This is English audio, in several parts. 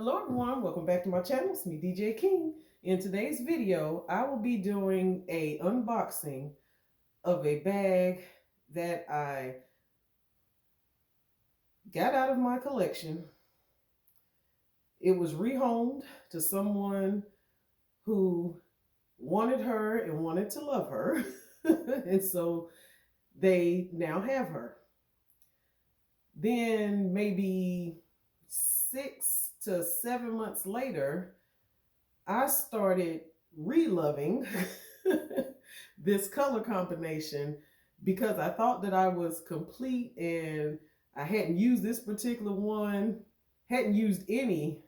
Hello everyone, welcome back to my channel. It's me, DJ King. In today's video, I will be doing a unboxing of a bag that I got out of my collection. It was rehomed to someone who wanted her and wanted to love her. And so they now have her. Then maybe 6 to 7 months later, I started reloving this color combination because I thought that I was complete and I hadn't used this particular one, hadn't used any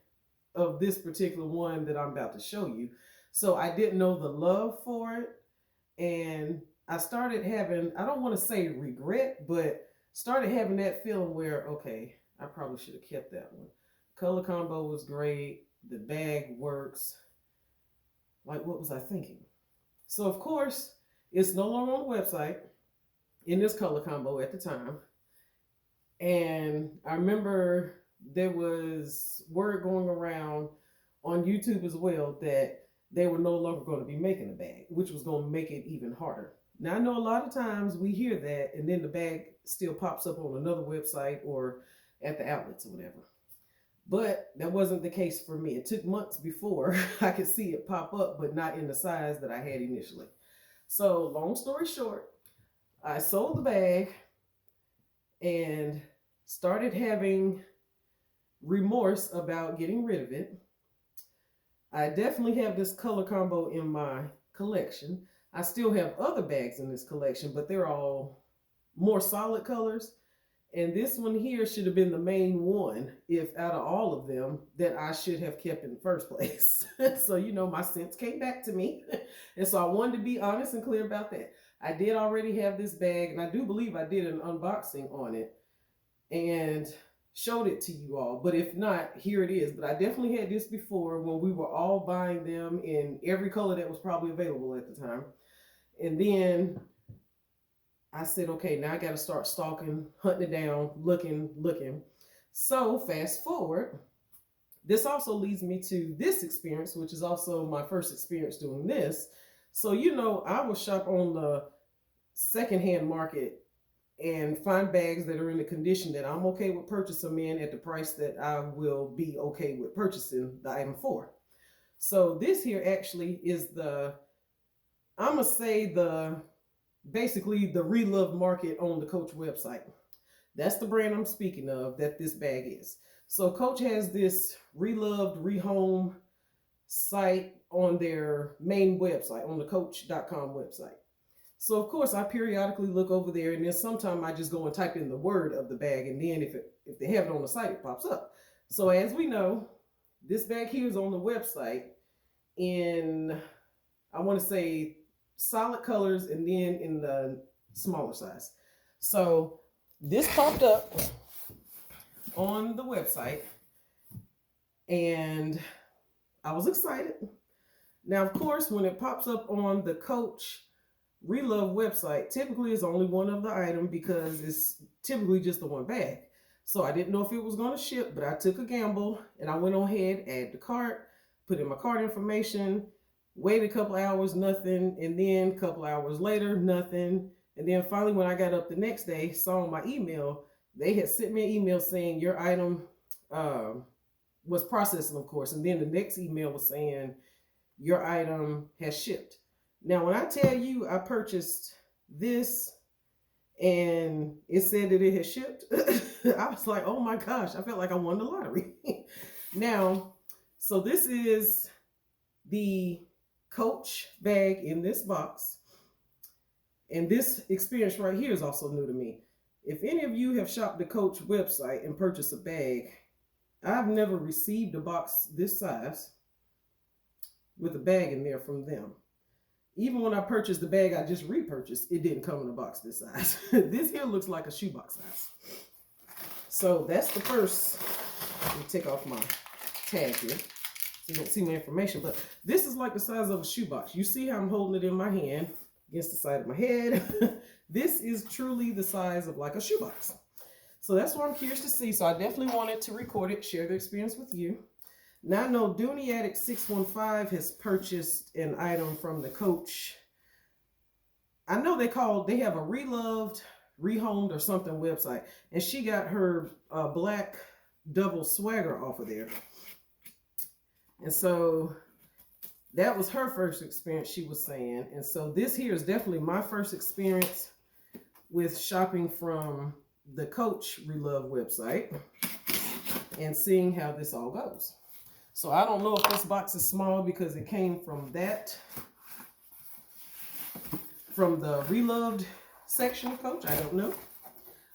of this particular one that I'm about to show you. So I didn't know the love for it. And I started having, I don't want to say regret, but started having that feeling where, okay, I probably should have kept that one. Color combo was great. The bag works. Like, what was I thinking? So, of course, it's no longer on the website in this color combo at the time. And I remember there was word going around on YouTube as well that they were no longer going to be making a bag, which was going to make it even harder. Now, I know a lot of times we hear that and then the bag still pops up on another website or at the outlets or whatever. But that wasn't the case for me. It took months before I could see it pop up, but not in the size that I had initially. So long story short, I sold the bag and started having remorse about getting rid of it. I definitely have this color combo in my collection. I still have other bags in this collection, but they're all more solid colors. And this one here should have been the main one, if out of all of them, that I should have kept in the first place. So, my sense came back to me. And so I wanted to be honest and clear about that. I did already have this bag, and I do believe I did an unboxing on it and showed it to you all. But if not, here it is. But I definitely had this before when we were all buying them in every color that was probably available at the time. And then I said, okay, now I got to start stalking, hunting it down, looking. So fast forward, this also leads me to this experience, which is also my first experience doing this. So, I will shop on the secondhand market and find bags that are in the condition that I'm okay with purchasing them in at the price that I will be okay with purchasing the item for. So this here actually is I'm going to say basically the Reloved market on the Coach website. That's the brand I'm speaking of that this bag is. So Coach has this Reloved rehome site on their main website, on the coach.com website. So of course I periodically look over there, and then sometimes I just go and type in the word of the bag, and then if they have it on the site, it pops up. So as we know, this bag here is on the website in, I want to say, solid colors, and then in the smaller size. So this popped up on the website and I was excited. Now, of course, when it pops up on the Coach Reloved website, typically it's only one of the item because it's typically just the one bag. So I didn't know if it was going to ship, but I took a gamble and I went on ahead, add the cart, put in my cart information, waited a couple hours, nothing. And then a couple hours later, nothing. And then finally, when I got up the next day, saw on my email, they had sent me an email saying your item was processing, of course. And then the next email was saying your item has shipped. Now, when I tell you I purchased this and it said that it had shipped, I was like, oh my gosh, I felt like I won the lottery. Now, so this is the Coach bag in this box. And this experience right here is also new to me. If any of you have shopped the Coach website and purchased a bag, I've never received a box this size with a bag in there from them. Even when I purchased the bag I just repurchased, it didn't come in a box this size. This here looks like a shoebox size. So that's the first. Let me take off my tag here so you don't see my information, but this is like the size of a shoebox. You see how I'm holding it in my hand against the side of my head. This is truly the size of like a shoebox. So that's what I'm curious to see. So I definitely wanted to record it, share the experience with you. Now I know Dooney Addict 615 has purchased an item from the Coach. I know they have a Reloved, Rehomed, or something website, and she got her black double swagger off of there. And so that was her first experience, she was saying. And so this here is definitely my first experience with shopping from the Coach Reloved website and seeing how this all goes. So I don't know if this box is small because it came from the Reloved section of Coach. I don't know.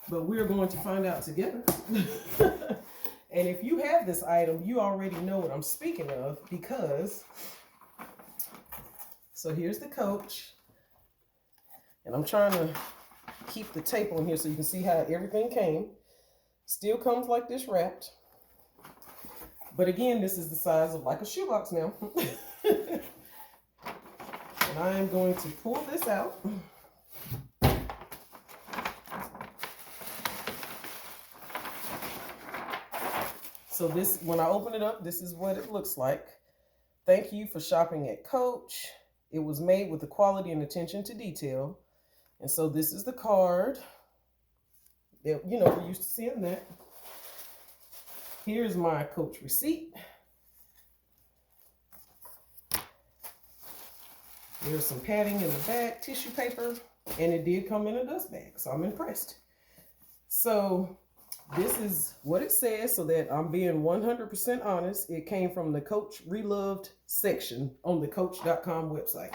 But we're going to find out together. And if you have this item, you already know what I'm speaking of because, so here's the Coach. And I'm trying to keep the tape on here so you can see how everything came. Still comes like this wrapped. But again, this is the size of like a shoebox now. And I am going to pull this out. So this, when I open it up, this is what it looks like. Thank you for shopping at Coach. It was made with the quality and attention to detail. And so this is the card. That, you know, we're used to seeing that. Here's my Coach receipt. There's some padding in the back, tissue paper, and it did come in a dust bag, so I'm impressed. So this is what it says, so that I'm being 100% honest. It came from the Coach Reloved section on the Coach.com website.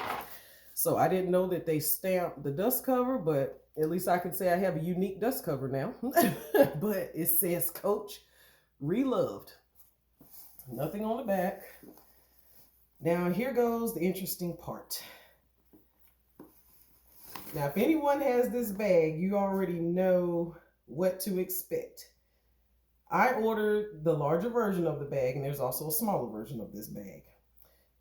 So I didn't know that they stamped the dust cover, but at least I can say I have a unique dust cover now. But it says Coach Reloved. Nothing on the back. Now here goes the interesting part. Now if anyone has this bag, you already know what to expect. I ordered the larger version of the bag, and there's also a smaller version of this bag.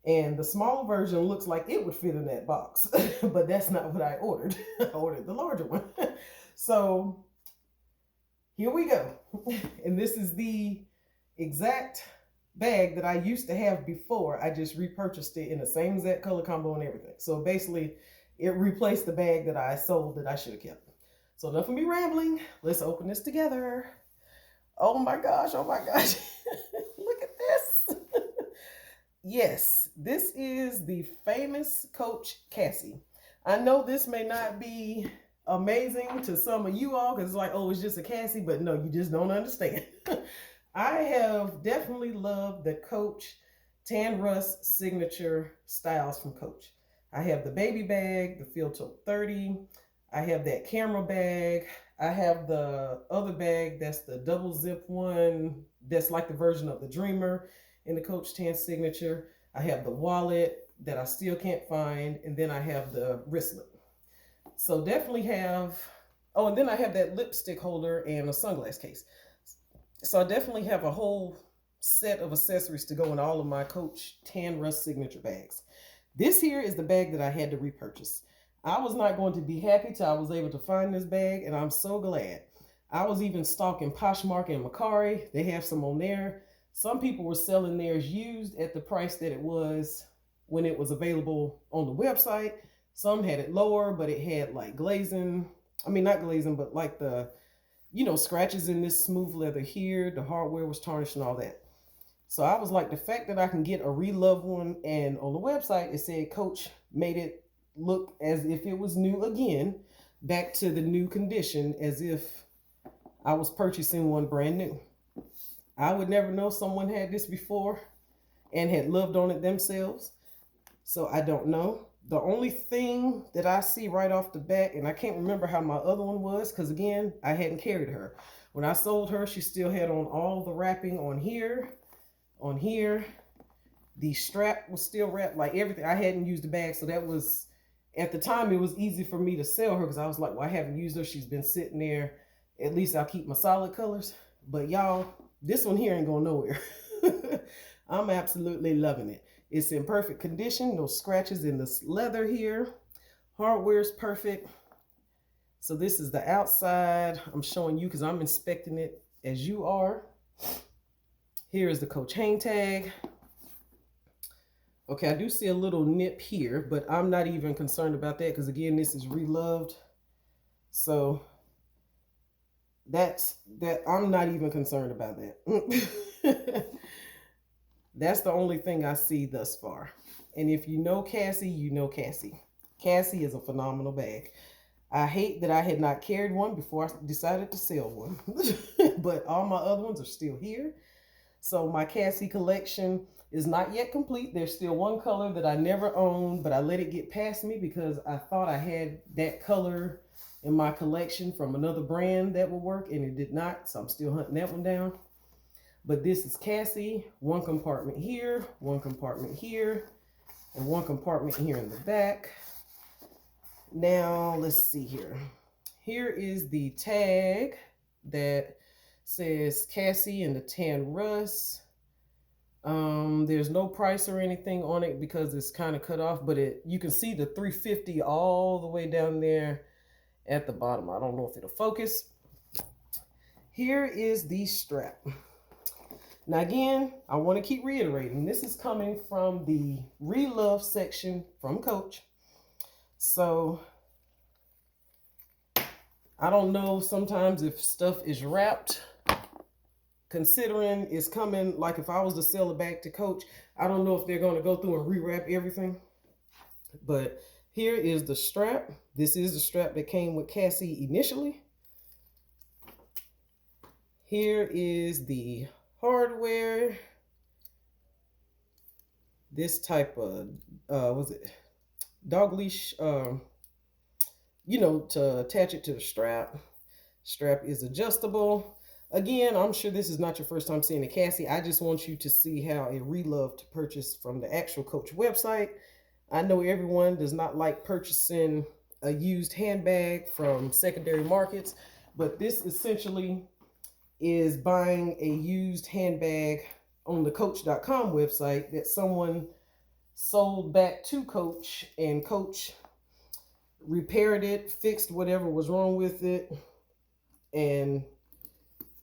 And the smaller version looks like it would fit in that box, but that's not what I ordered. I ordered the larger one. So here we go. And this is the exact bag that I used to have before. I just repurchased it in the same exact color combo and everything. So basically it replaced the bag that I sold that I should have kept. So enough of me rambling. Let's open this together. Oh my gosh. Oh my gosh. Look at this. Yes, this is the famous Coach Cassie. I know this may not be amazing to some of you all because it's like, oh, it's just a Cassie, but no, you just don't understand. I have definitely loved the Coach Tan Rust signature styles from Coach. I have the baby bag, the Field Tote 30. I have that camera bag. I have the other bag that's the double zip one that's like the version of the Dreamer in the Coach Tan signature. I have the wallet that I still can't find, and then I have the wristlet. So definitely have, oh, and then I have that lipstick holder and a sunglass case. So I definitely have a whole set of accessories to go in all of my Coach Tan Rust signature bags. This here is the bag that I had to repurchase. I was not going to be happy till I was able to find this bag, and I'm so glad. I was even stalking Poshmark and Macari. They have some on there. Some people were selling theirs used at the price that it was when it was available on the website. Some had it lower, but it had like glazing. I mean, not glazing, but like the, you know, scratches in this smooth leather here. The hardware was tarnished and all that. So I was like, the fact that I can get a Reloved one, and on the website, it said Coach made it look as if it was new again, back to the new condition, as if I was purchasing one brand new. I would never know someone had this before and had loved on it themselves. So I don't know. The only thing that I see right off the bat, and I can't remember how my other one was, because again, I hadn't carried her. When I sold her, she still had on all the wrapping on here. The strap was still wrapped, like everything. I hadn't used the bag, so that was, at the time, it was easy for me to sell her because I was like, well, I haven't used her. She's been sitting there. At least I'll keep my solid colors. But y'all, this one here ain't going nowhere. I'm absolutely loving it. It's in perfect condition. No scratches in this leather here. Hardware is perfect. So this is the outside. I'm showing you because I'm inspecting it as you are. Here is the Coach hang tag. Okay, I do see a little nip here, but I'm not even concerned about that because, again, this is Reloved. So that's that. I'm not even concerned about that. That's the only thing I see thus far. And if you know Cassie, you know Cassie. Cassie is a phenomenal bag. I hate that I had not carried one before I decided to sell one. But all my other ones are still here. So my Cassie collection is not yet complete. There's still one color that I never owned, but I let it get past me because I thought I had that color in my collection from another brand that would work, and it did not. So I'm still hunting that one down. But this is Cassie. One compartment here, one compartment here, and one compartment here in the back. Now, let's see here. Here is the tag that says Cassie and the tan rust. There's no price or anything on it because it's kind of cut off, but you can see the 350 all the way down there at the bottom. I don't know if it'll focus. Here is the strap. Now again, I want to keep reiterating, this is coming from the Reloved section from Coach. So I don't know sometimes if stuff is wrapped, considering it's coming, like if I was to sell it back to Coach, I don't know if they're going to go through and rewrap everything. But here is the strap. This is the strap that came with Cassie initially. Here is the hardware. This type of, was it dog leash, you know, to attach it to the strap. Strap is adjustable. Again, I'm sure this is not your first time seeing a Cassie. I just want you to see how a Reloved to purchase from the actual Coach website. I know everyone does not like purchasing a used handbag from secondary markets, but this essentially is buying a used handbag on the Coach.com website that someone sold back to Coach, and Coach repaired it, fixed whatever was wrong with it, and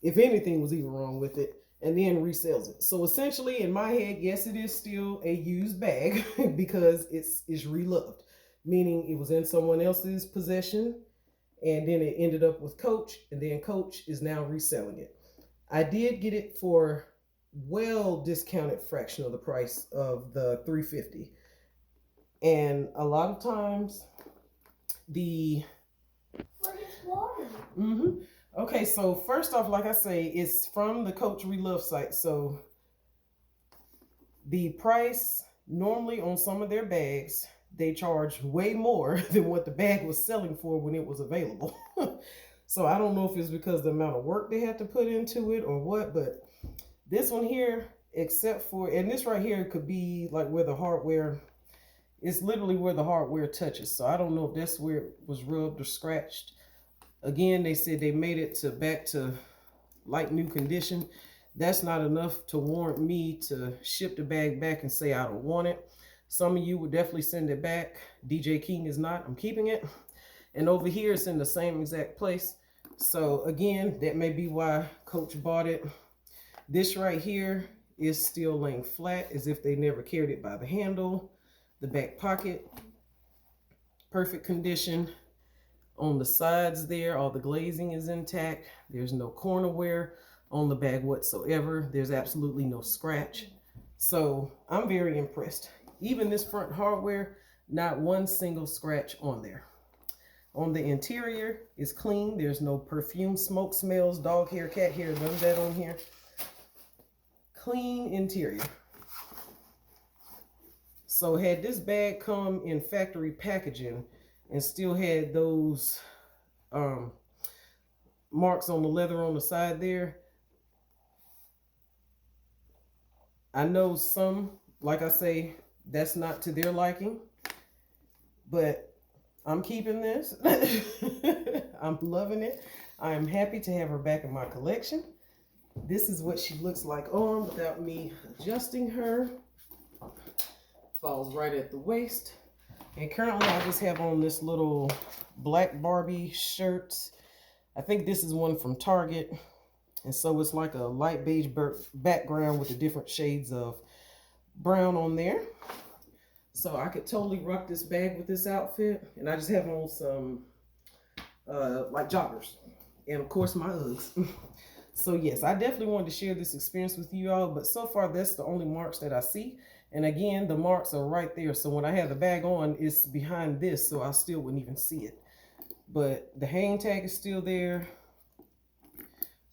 if anything was even wrong with it, and then resells it. So essentially, in my head, yes, it is still a used bag because it's Reloved, meaning it was in someone else's possession, and then it ended up with Coach, and then Coach is now reselling it. I did get it for well discounted fraction of the price of the $350. And a lot of times the okay, so first off, like I say, it's from the Coach Reloved site. So the price normally on some of their bags, they charge way more than what the bag was selling for when it was available. So I don't know if it's because the amount of work they had to put into it or what, but this one here, except for, and this right here could be like where the hardware, it's literally where the hardware touches. So I don't know if that's where it was rubbed or scratched. Again, they said they made it back to like new condition. That's not enough to warrant me to ship the bag back and say I don't want it. Some of you would definitely send it back. DJ King is not. I'm keeping it. And over here, it's in the same exact place. So again, that may be why Coach bought it. This right here is still laying flat as if they never carried it by the handle. The back pocket, perfect condition. On the sides there, all the glazing is intact. There's no corner wear on the bag whatsoever. There's absolutely no scratch. So I'm very impressed. Even this front hardware, not one single scratch on there. On the interior, it's clean. There's no perfume, smoke smells, dog hair, cat hair, none of that on here. Clean interior. So had this bag come in factory packaging and still had those marks on the leather on the side there, I know some, like I say, that's not to their liking, but I'm keeping this. I'm loving it. I am happy to have her back in my collection. This is what she looks like on without me adjusting her. Falls right at the waist. And currently I just have on this little black Barbie shirt. I think this is one from Target. And so it's like a light beige background with the different shades of brown on there. So I could totally rock this bag with this outfit. And I just have on some like joggers. And of course my Uggs. So yes, I definitely wanted to share this experience with you all. But so far, that's the only marks that I see. And again, the marks are right there. So when I have the bag on, it's behind this. So I still wouldn't even see it. But the hang tag is still there.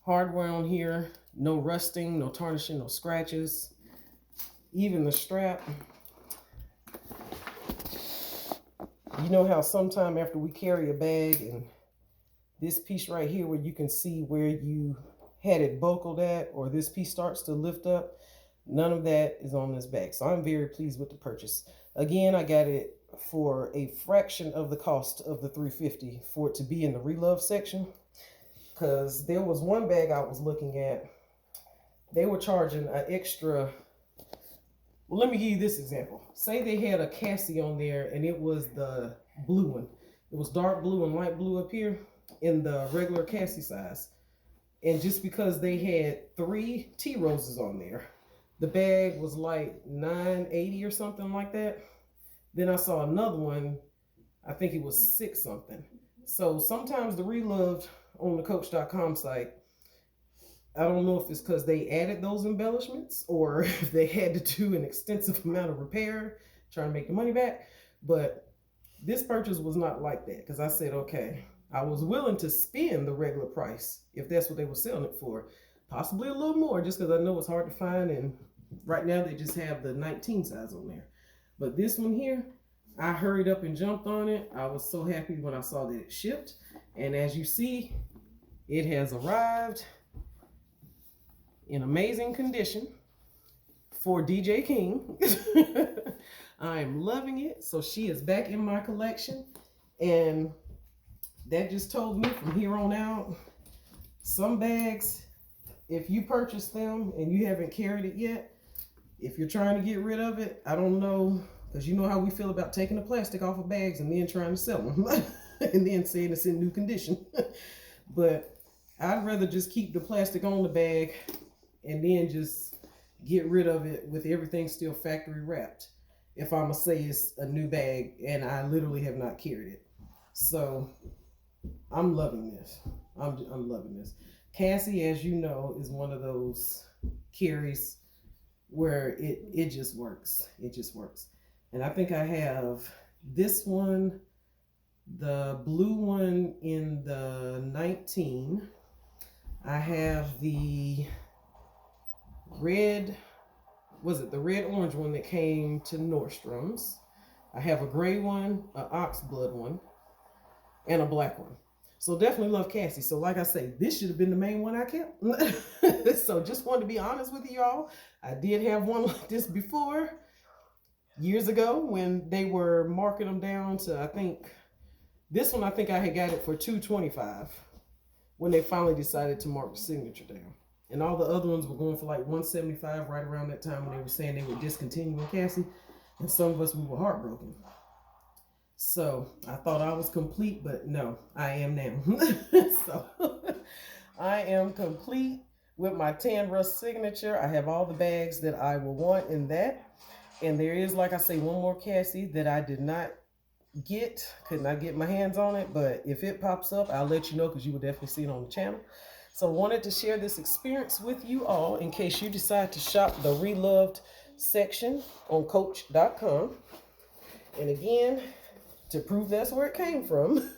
Hardware on here. No rusting, no tarnishing, no scratches. Even the strap. You know how sometime after we carry a bag and this piece right here where you can see where you had it buckled at, or this piece starts to lift up, none of that is on this bag. So I'm very pleased with the purchase. Again, I got it for a fraction of the cost of the $350 for it to be in the Reloved section, because there was one bag I was looking at, they were charging an extra. Well, let me give you this example. Say they had a Cassie on there and it was the blue one. It was dark blue and light blue up here in the regular Cassie size. And just because they had 3 tea roses on there, the bag was like $9.80 or something like that. Then I saw another one, I think it was $6 something. So sometimes the Reloved on the Coach.com site, I don't know if it's because they added those embellishments or if they had to do an extensive amount of repair trying to make the money back. But this purchase was not like that, because I said, okay, I was willing to spend the regular price if that's what they were selling it for. Possibly a little more, just because I know it's hard to find. And right now they just have the 19 size on there. But this one here, I hurried up and jumped on it. I was so happy when I saw that it shipped. And as you see, it has arrived in amazing condition for DJ King. I'm loving it. So she is back in my collection. And that just told me from here on out, some bags, if you purchase them and you haven't carried it yet, if you're trying to get rid of it, I don't know, because you know how we feel about taking the plastic off of bags and then trying to sell them and then saying it's in new condition. But I'd rather just keep the plastic on the bag and then just get rid of it with everything still factory wrapped, if I'm gonna say it's a new bag and I literally have not carried it. So I'm loving this. I'm loving this. Cassie, as you know, is one of those carries where it just works. It just works. And I think I have this one, the blue one in the 19. I have the red, was it the red orange one that came to Nordstrom's? I have a gray one, an oxblood one, and a black one. So definitely love Cassie. So like I say, this should have been the main one I kept. So just wanted to be honest with you all. I did have one like this before, years ago, when they were marking them down to, I think, this one I think I had got it for $225 when they finally decided to mark the signature down. And all the other ones were going for like $175 right around that time when they were saying they were discontinuing Cassie. And some of us, we were heartbroken. So I thought I was complete, but no, I am now. So I am complete with my tan rust signature. I have all the bags that I will want in that. And there is, like I say, one more Cassie that I did not get, could not get my hands on it. But if it pops up, I'll let you know, because you will definitely see it on the channel. So I wanted to share this experience with you all in case you decide to shop the Reloved section on Coach.com. And again, to prove that's where it came from,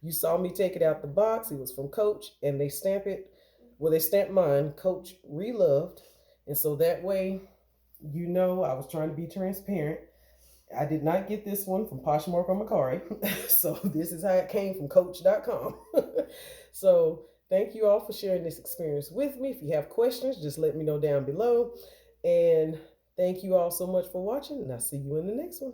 you saw me take it out the box. It was from Coach, and they stamp it, well, they stamped mine, Coach Reloved. And so that way, you know, I was trying to be transparent. I did not get this one from Poshmark or Macari. So this is how it came from Coach.com. So thank you all for sharing this experience with me. If you have questions, just let me know down below. And thank you all so much for watching, and I'll see you in the next one.